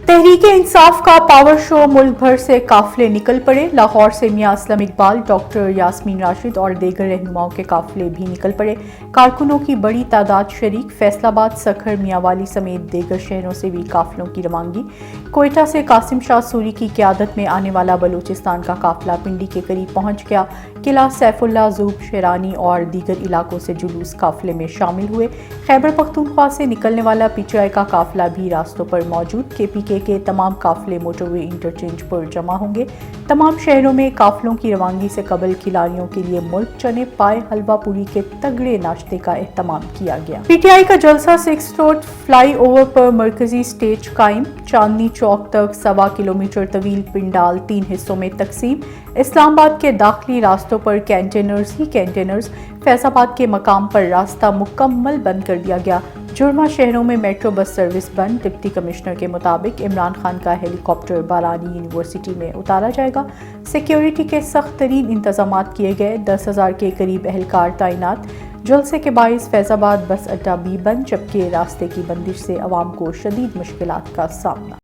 तहरीक इंसाफ का power show मुल्क भर से काफिले निकल पड़े। लाहौर से मियां असलम इकबाल, डॉक्टर यास्मीन राशिद और दीगर रहनुमाओं के काफिले भी निकल पड़े। कारकुनों की बड़ी तादाद शरीक। फैसलाबाद, सखर, मियांवाली समेत दीगर शहरों से भी काफिलों की रवानगी। कोयटा से कासिम शाह सूरी की क़यादत में आने वाला बलूचिस्तान का काफिला पिंडी के करीब पहुंच गया। किला सैफुल्ला, ज़ूब, शेरानी और दीगर इलाकों से जुलूस काफिले में शामिल हुए। खैबर पख्तूनख्वा से निकलने वाला पीटीआई का काफिला भी रास्तों पर मौजूद। केपीके के तमाम काफिले मोटरवे इंटरचेंज पर जमा होंगे। तमाम शहरों में काफिलों की रवानगी से कबल खिलाड़ियों के लिए मुल्क चने, पाए, हलवा पूरी के तगड़े नाश्ते का एहतमाम किया गया। पीटीआई का जलसा 6 रोड फ्लाई ओवर पर मरकजी स्टेज कायम। चांदनी चौक तक 1.25 किलोमीटर तवील पिंडाल 3 हिस्सों में तकसीम। इस्लामाबाद के दाखिली रास्तों पर कंटेनर्स ही कंटेनर्स। फैजाबाद के मकाम पर रास्ता मुकम्मल बंद कर दिया गया। जुर्मा शहरों में मेट्रो बस सर्विस बंद। डिप्टी कमिश्नर के मुताबिक इमरान खान का हेलीकॉप्टर बालानी यूनिवर्सिटी में उतारा जाएगा। सिक्योरिटी के सख्त तरीन इंतजामात किए गए। 10,000 के करीब एहलकार तैनात। जलसे के बाइस फैजाबाद बस अड्डा भी बंद, जबकि रास्ते की बंदिश से अवाम को शदीद मुश्किलात का सामना।